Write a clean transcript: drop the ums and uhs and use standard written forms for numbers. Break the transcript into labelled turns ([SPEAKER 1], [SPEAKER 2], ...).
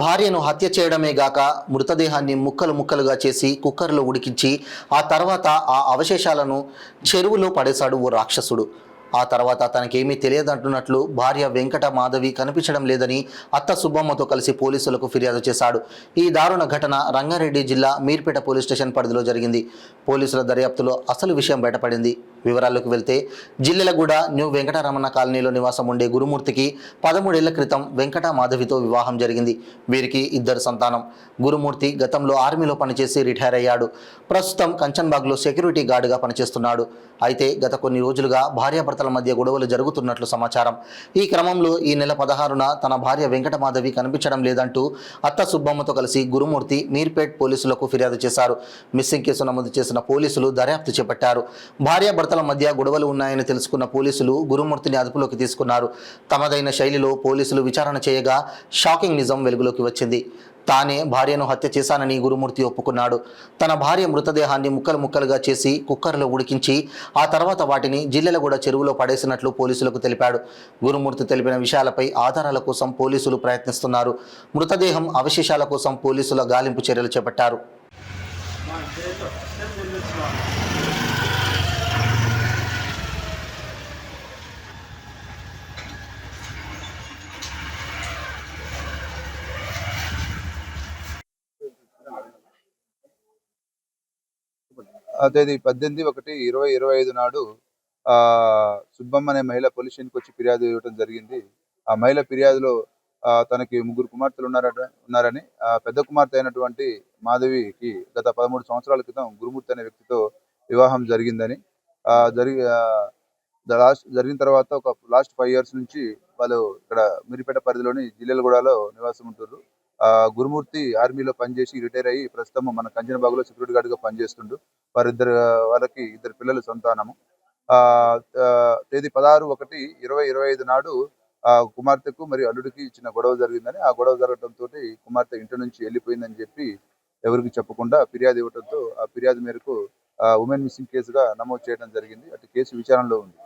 [SPEAKER 1] భార్యను హత్య చేయడమే గాక మృతదేహాన్ని ముక్కలు ముక్కలుగా చేసి కుక్కర్లో ఉడికించి ఆ తర్వాత ఆ అవశేషాలను చెరువులో పడేశాడు ఓ రాక్షసుడు. ఆ తర్వాత తనకేమీ తెలియదంటున్నట్లు భార్య వెంకట మాధవి కనిపించడం లేదని అత్త సుబ్బమ్మతో కలిసి పోలీసులకు ఫిర్యాదు చేశాడు. ఈ దారుణ ఘటన రంగారెడ్డి జిల్లా మీర్పేట పోలీస్ స్టేషన్ పరిధిలో జరిగింది. పోలీసుల దర్యాప్తులో అసలు విషయం బయటపడింది. వివరాల్లోకి వెళ్తే జిల్లెలగూడ న్యూ వెంకటరమణ కాలనీలో నివాసం ఉండే గురుమూర్తికి 13 ఏళ్ల క్రితం వెంకట మాధవితో వివాహం జరిగింది. వీరికి 2 సంతానం. గురుమూర్తి గతంలో ఆర్మీలో పనిచేసి రిటైర్ అయ్యాడు. ప్రస్తుతం కంచన్బాగ్లో సెక్యూరిటీ గార్డుగా పనిచేస్తున్నాడు. అయితే గత కొన్ని రోజులుగా భార్యాభర్తల మధ్య గొడవలు జరుగుతున్నట్లు సమాచారం. ఈ క్రమంలో ఈ నెల 16న తన భార్య వెంకట మాధవి కనిపించడం లేదంటూ అత్త సుబ్బమ్మతో కలిసి గురుమూర్తి మీర్పేట్ పోలీసులకు ఫిర్యాదు చేశారు. మిస్సింగ్ కేసు నమోదు చేసిన పోలీసులు దర్యాప్తు చేపట్టారు. భార్యాభర్తల మధ్య గొడవలు ఉన్నాయని తెలుసుకున్న పోలీసులు గురుమూర్తిని అదుపులోకి తీసుకున్నారు. తమదైన శైలిలో పోలీసులు విచారణ చేయగా షాకింగ్ నిజం వెలుగులోకి వచ్చింది. తానే భార్యను హత్య చేశానని గురుమూర్తి ఒప్పుకున్నాడు. తన భార్య మృతదేహాన్ని ముక్కలు ముక్కలుగా చేసి కుక్కర్లో ఉడికించి ఆ తర్వాత వాటిని జిల్లెలగూడ చెరువులో పడేసినట్లు పోలీసులకు తెలిపాడు. గురుమూర్తి తెలిపిన విషయాలపై ఆధారాల కోసం పోలీసులు ప్రయత్నిస్తున్నారు. మృతదేహం అవశేషాల కోసం పోలీసుల గాలింపు చర్యలు చేపట్టారు.
[SPEAKER 2] తేదీ 18/1/2025 నాడు సుబ్బమ్మ అనే మహిళ పోలీస్ స్టేషన్కి వచ్చి ఫిర్యాదు ఇవ్వడం జరిగింది. ఆ మహిళ ఫిర్యాదులో తనకి 3 కుమార్తెలు ఉన్నారని పెద్ద కుమార్తె అయినటువంటి మాధవికి గత 13 సంవత్సరాల క్రితం గురుమూర్తి అనే వ్యక్తితో వివాహం జరిగిందని, జరిగిన తర్వాత ఒక లాస్ట్ 5 years నుంచి వాళ్ళు ఇక్కడ మిరిపేట పరిధిలోని జిల్లెలగూడలో నివాసం ఉంటున్నారు. గురుమూర్తి ఆర్మీలో పనిచేసి రిటైర్ అయ్యి ప్రస్తుతం మన కంచనబాగులో సెక్యూరిటీ గార్డుగా పనిచేస్తుండు. వాళ్ళకి 2 పిల్లలు సంతానము. తేదీ 16/1/2025 నాడు కుమార్తెకు మరియు అల్లుడికి చిన్న గొడవ జరిగిందని, ఆ గొడవ జరగడంతో కుమార్తె ఇంటి నుంచి వెళ్ళిపోయిందని చెప్పి ఎవరికి చెప్పకుండా ఫిర్యాదు ఇవ్వడంతో ఆ ఫిర్యాదు మేరకు ఉమెన్ మిస్సింగ్ కేసుగా నమోదు చేయడం జరిగింది. అటు కేసు విచారణలో ఉంది.